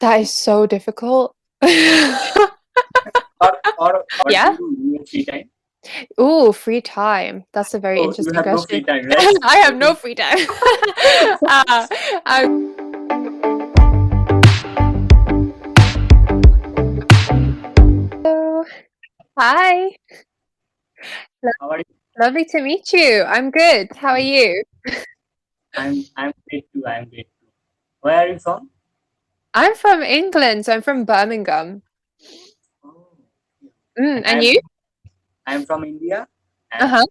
That is so difficult. Or what do Yeah. you do in your free time? Oh, free time. That's a very Oh, you interesting have no free question. time, right? I have no Okay. free time. uh, I- Hello. Hi. Lo- How are you? Lovely to meet you. I'm good. How are you? I'm great too. I'm great too. Where are you from? I'm from England, so I'm from Birmingham. Oh, yeah. Mm, And and you? I'm from India, and Uh-huh.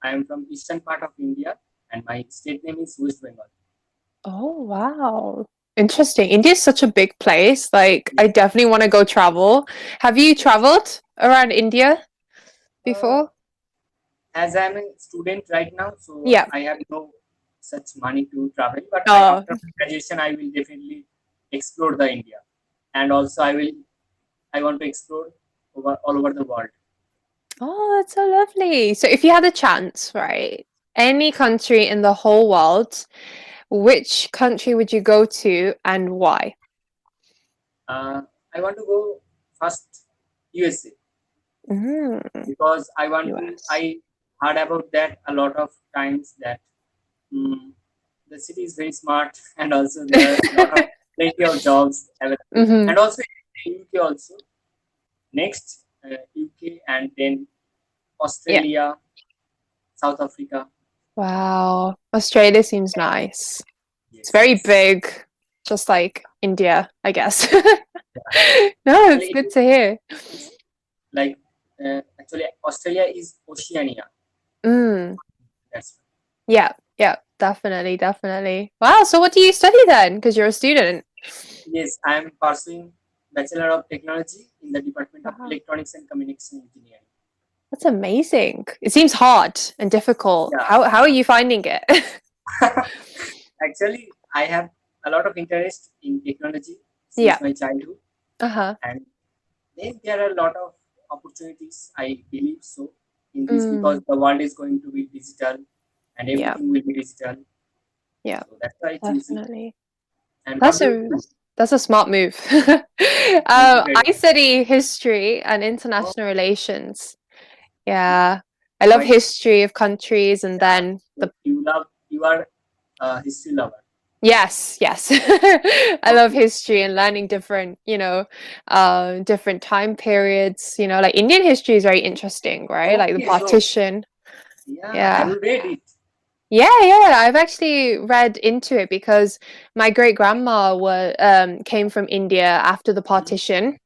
I'm from eastern part of India, and my state name is West Bengal. Oh, wow. Interesting. India is such a big place. Like, I Yeah. definitely want to go travel. Have you traveled around India Uh, before? as I'm a student right now, so Yeah. I have no such money to travel. But Oh, after graduation, I will definitely explore the India, and also I want to explore all over the world. oh, that's so lovely. So if you had a chance, right? Any country in the whole world, which country would you go to and why? Uh, I want to go first USA Mm, because I want to. US. I heard about that a lot of times that mm, the city is very smart and also there are a lot of plenty of jobs available Hmm. and also in UK also. Next, UK and then Yeah. Australia, South Africa. Wow. Australia seems nice. It's Yes, very yes. big, just like India, I guess. Yeah. No, it's Actually, good to hear. it's like actually Australia is Oceania. Mm, That's yeah, yeah, definitely, definitely. Wow, so what do you study then? Because you're a student. yes. I am pursuing Bachelor of Technology in the Department of Wow. Electronics and Communication Engineering. That's amazing. It seems hard and difficult. Yeah. How are you finding it? Actually, I have a lot of interest in technology Yeah. since my childhood, Uh-huh. and then there are a lot of opportunities. I believe so in this because Mm, the world is going to be digital, and yeah, everything will be digital. yeah, So that's why I choose it. definitely. And what That's do you a do? that's a smart move. Thank you very I much. study history and Oh, international relations. Yeah. I love quite. history of countries and Yeah. then So you are a history lover. yes, yes. I love Okay. history and learning different, different time periods, like Indian history is very interesting, right? Like the Okay. So partition. yeah, have Yeah. you read it? Yeah, yeah, I've actually read into it because my great grandma came from India after the partition,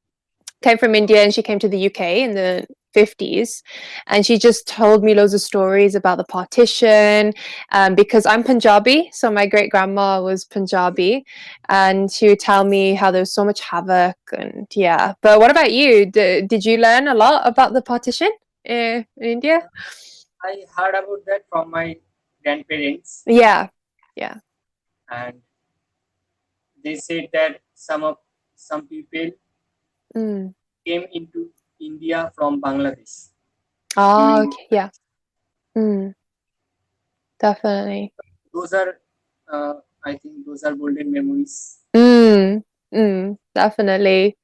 came from India and she came to the UK in the 50s. And she just told me loads of stories about the partition because I'm Punjabi. So my great grandma was Punjabi. And she would tell me how there was so much havoc. And yeah. But what about you? Did you learn a lot about the partition in India? I heard about that from my grandparents, Yeah. Yeah. and they said that some people Mm. came into India from Bangladesh Oh, during okay. Yeah. Mm, definitely. those are I think those are golden memories. Definitely.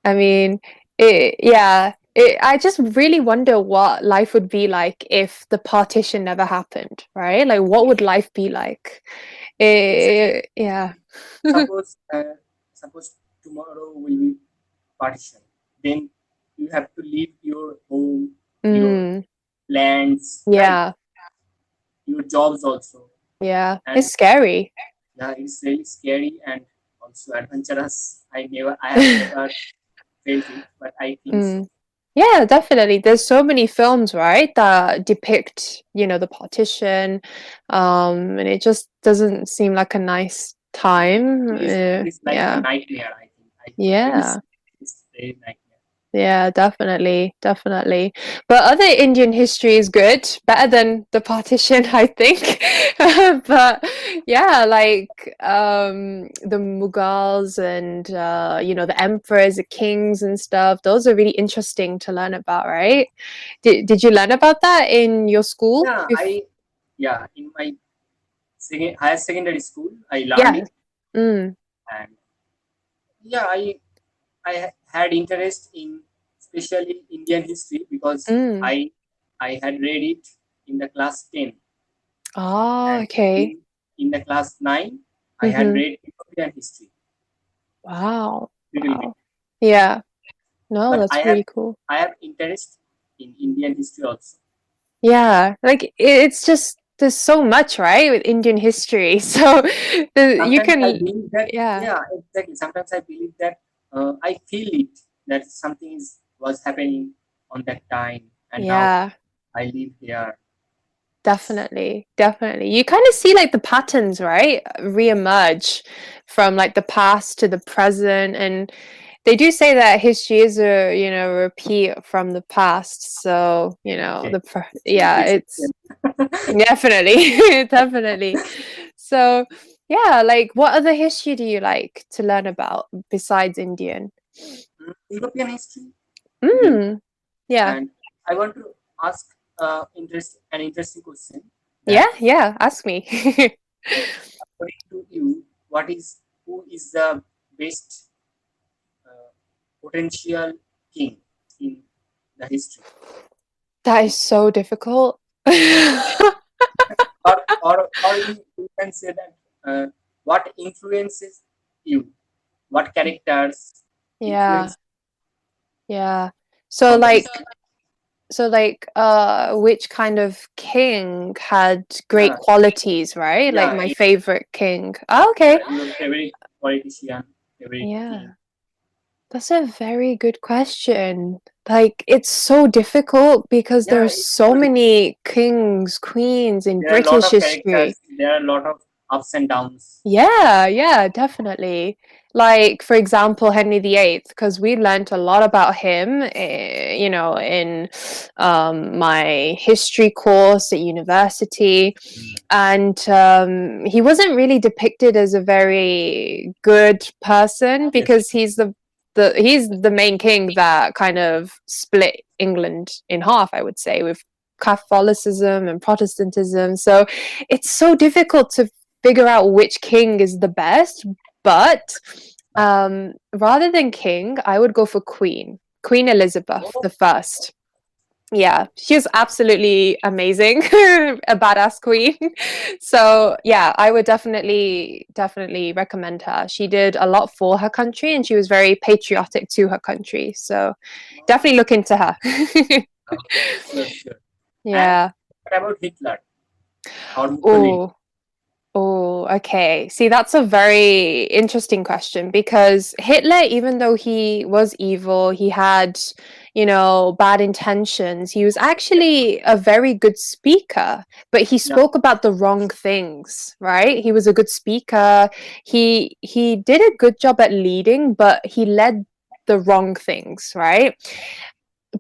I mean, I just really wonder what life would be like if the partition never happened, right? Like, what would life be like? Yes, Yeah. suppose suppose tomorrow will be partition, then you have to leave your home, your Mm, lands, right? yeah. Your jobs also, Yeah. and It's scary. yeah, it's really scary and also adventurous. I have never felt it, but I think so. Mm. Yeah, definitely. There's so many films, right, that depict, the partition, and it just doesn't seem like a nice time. It is like a Yeah, nightmare. I think I really yeah, see it's a nightmare. yeah, definitely, definitely. But other Indian history is good, better than the partition, I think. But yeah, like the Mughals and the emperors, the kings and stuff. Those are really interesting to learn about, right? Did you learn about that in your school? Yeah, yeah in my higher secondary school I learned Yeah. it, Mm. and Yeah, I had interest in especially Indian history because Mm. I had read it in the class 10, Oh, and okay. in the class 9 I had Mm-hmm. read European history Wow. little bit. Wow. Yeah. No, But that's really cool. I have interest in Indian history also. Yeah, like it's just there's so much, right, with Indian history. So you Sometimes I can, believe that, yeah, yeah, exactly. Sometimes I believe that I feel it that something was happening on that time, and now yeah, I live here. definitely, definitely. You kind of see like the patterns, right, reemerge from like the past to the present, and they do say that history is a, repeat from the past. So, Okay, yeah, it's it's definitely, definitely. So, yeah, like what other history do you like to learn about besides Indian? European history really. Mm, yeah. And I want to ask an interesting question Yeah, that yeah, ask me. according to you, who is the best uh, potential king in the history? That is so difficult. Or you can say that what influences you, what characters Yeah, influence yeah. So from the history. like which kind of king had great Yeah, qualities, right? Like yeah, my favorite king. Oh, okay. your favorite politician, favorite king. Yeah. That's a very good question. Like, it's so difficult because Yeah, there's it's so so difficult. many kings, queens in There are a lot British of history. characters. There are a lot of ups and downs. Yeah, yeah, definitely. Like, for example, Henry VIII, because we learnt a lot about him, in my history course at university. And he wasn't really depicted as a very good person Yes, because he's the main king that kind of split England in half, I would say, with Catholicism and Protestantism. So it's so difficult to figure out which king is the best. But rather than king, I would go for Queen Elizabeth the First. Yeah, she was absolutely amazing, a badass queen. So yeah, I would definitely recommend her. She did a lot for her country, and she was very patriotic to her country. So definitely look into her. sure, sure. And Yeah. what about Hitler or Mussolini? Oh, Oh, okay. See, that's a very interesting question because Hitler, even though he was evil, he had, bad intentions, he was actually a very good speaker, but he Yeah, spoke about the wrong things, right? He was a good speaker. He did a good job at leading, but he led the wrong things, right?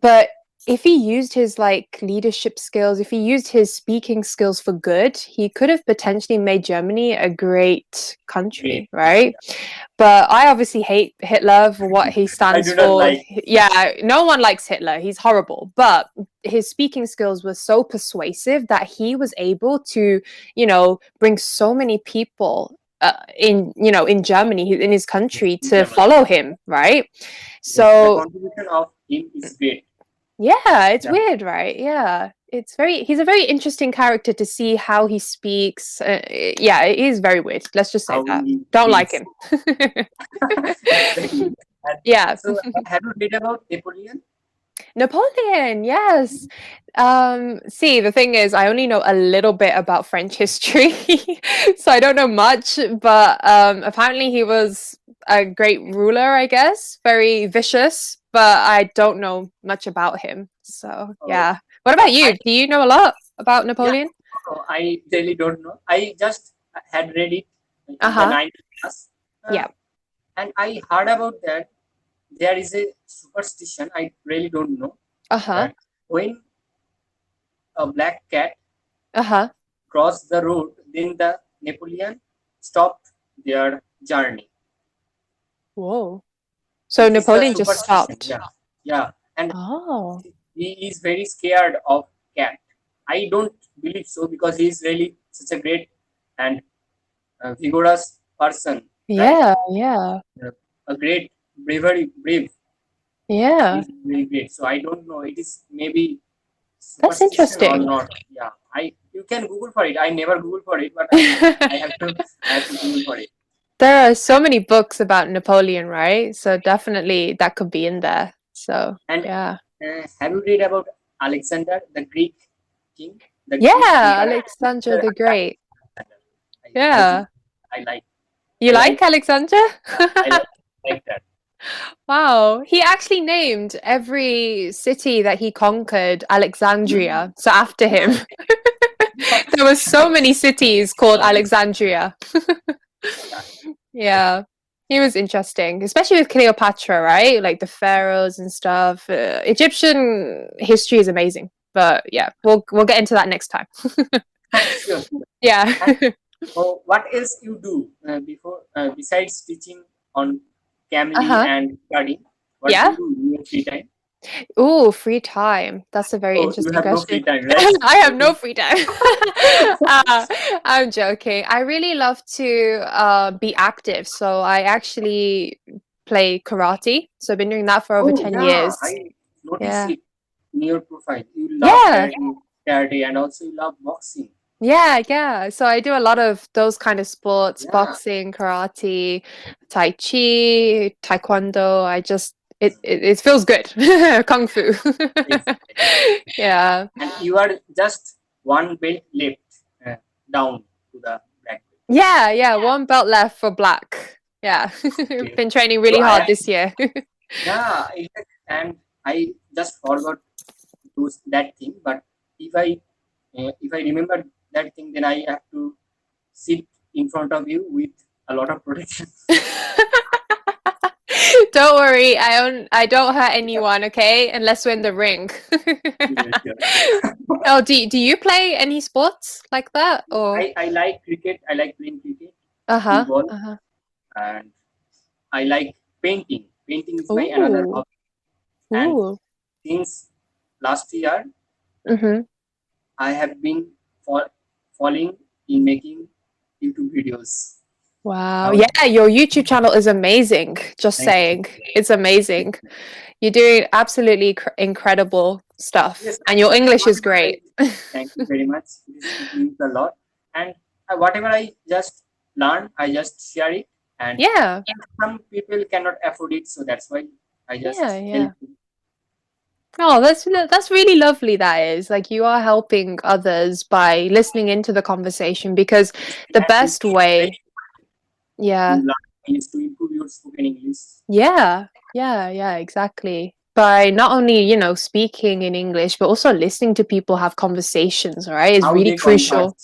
But if he used his like leadership skills, if he used his speaking skills for good, he could have potentially made Germany a great great. country, right? But I obviously hate Hitler for what he I stands do not for. like. Yeah, no one likes Hitler. He's horrible. But his speaking skills were so persuasive that he was able to, bring so many people in Germany, in his country, In to Germany. follow him, right? Yes, the So contribution of him is great. yeah, it's Yeah. weird, right? Yeah. He's a very interesting character to see how he speaks. Yeah, it is very weird. Let's just say How that. he Don't like thinks. him. Exactly. And Yeah. so, have you read about Napoleon? Napoleon, yes. See, the thing is, I only know a little bit about French history, so I don't know much, but apparently he was a great ruler, I guess, very vicious, but I don't know much about him. So, Oh, yeah. What about I you? Do you know a lot about yeah. Napoleon? I really don't know. I just had read it in the Uh-huh. ninth class, uh, Yeah. and I heard about that there is a superstition. I really don't know Uh-huh. that when a black cat Uh-huh. crossed the road, then the Napoleon stopped their journey. Whoa. So This is the Napoleon just superstition. stopped. Yeah, yeah, and Oh. he is very scared of cat. I don't believe so because he is really such a great and vigorous person, right? Yeah, yeah. Yeah. a great brave. Yeah, He's really great. So I don't know. It is maybe that's superstition or interesting. not. Yeah, you can Google for it. I never Google for it, but I have to Google for it. There are so many books about Napoleon, right? So definitely that could be in there. So And yeah. have you read about Alexander, the Greek king, the Greek Yeah, leader? Alexandra The the Great. Alexander. I think Yeah. I like You I like like Alexandra? I like that. Wow. He actually named every city that he conquered Hmm. Alexandria. So after him, there were so many cities called Alexandria. Yeah. Yeah. He was interesting, especially with Cleopatra, right? Like the pharaohs and stuff. Egyptian history is amazing. But yeah, we'll get into that next time. Sure. Yeah. And what else you do before besides teaching on Cambly Uh-huh. and studying? What do Yeah. you do in your free time? Oh, free time. That's a very Oh, you interesting have no question. free time, right? I have no free time. uh, I'm joking. I really love to be active. So I actually play karate. So I've been doing that for over Oh 10 yeah, years. I noticed Yeah. it in your profile. You love Yeah. karate and also you love boxing. Yeah. Yeah. So I do a lot of those kind of sports, Yeah. boxing, karate, tai chi, taekwondo. It feels good. Kung fu. Yes. Yeah. And you are just one belt left uh, down to the black belt. Yeah, yeah, one belt left for black. Yeah. Okay. Been training So really I hard am, this year. yeah, and I just forgot those that thing. But if I remember that thing, then I have to sit in front of you with a lot of protection. Don't worry, I don't hurt anyone, okay? Unless we're in the ring. Yes, yes. Oh, do you play any sports like that or I like cricket. I like playing cricket, uh-huh. football, Uh-huh. and I like painting. Painting is my another Ooh. hobby. And Ooh. since last year, Mm-hmm. I have been falling in making YouTube videos. Wow. Now, Yeah, your YouTube channel is amazing. Just thank you. saying. It's amazing. You're doing absolutely incredible stuff. Yes, And your English is whatever great. thank you very much. It means a lot. And whatever I just learn, I just share it. And Yeah. some people cannot afford it, so that's why I Yeah, just yeah. help them. Oh, that's really lovely. That is like you are helping others by listening into the conversation because the And best it's very way, to yeah, learn English to improve your spoken English. yeah, yeah, exactly. By not only speaking in English, but also listening to people have conversations, right? Is How really they converse. crucial.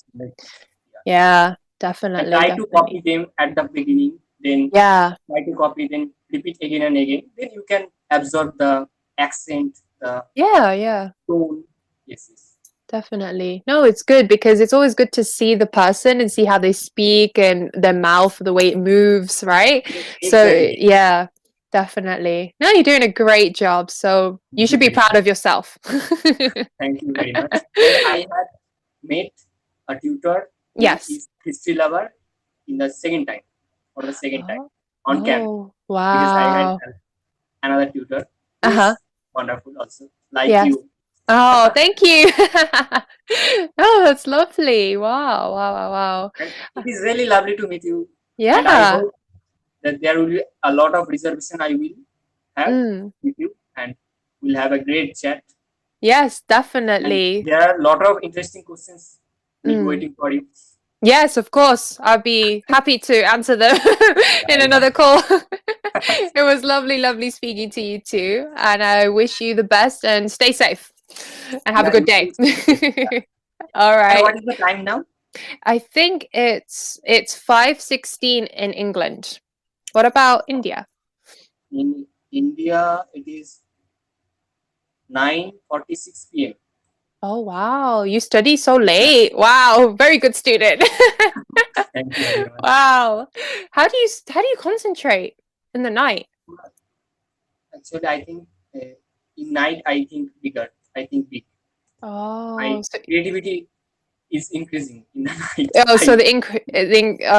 Yeah, I definitely, try to copy definitely. them at the beginning, then Yeah, try to copy, then repeat again and again. Then you can absorb the accent, the yeah. tone. Yes, yes. Definitely. No, it's good because it's always good to see the person and see how they speak and their mouth, the way it moves, right? So, Exactly. yeah, definitely. No, you're doing a great job. So, you Thank you should be very proud much. of yourself. Thank you very much. And I had met a tutor who Yes. is history lover in the second time, for the second time Oh, on camp, oh, because I had wow. another tutor who Uh-huh. is wonderful also, like Yes. you. Oh, thank you. Oh, that's lovely. Wow. And it is really lovely to meet you. And I Yeah. hope that there will be a lot of reservation I will have Mm. with you, and we'll have a great chat. Yes, And definitely. there are a lot of interesting questions will be Mm. waiting for you. Yes, of course. I'll be happy to answer them in Yeah, another call. It was lovely speaking to you too. And I wish you the best and stay safe and have a yeah, good you day. too. Yeah. All And right. what is the time now? I think it's 5:16 in England. What about India? In India, it is 9:46 p.m. Oh wow, you study so late. Wow, very good student. Thank you very much. Wow. How do you concentrate in the night? Actually, I think in night, I think bigger. I think big. Oh, My creativity is increasing in the night. oh, so I the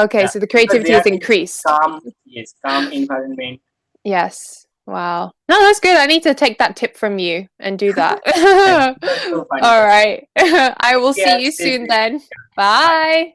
okay, Yeah, so the because creativity there is is increased. calm, yes, calm environment. Yes. Wow. No, that's good. I need to take that tip from you and do that. That's so funny. All right. I will Yeah, see you stay soon safe. then. Bye. Bye.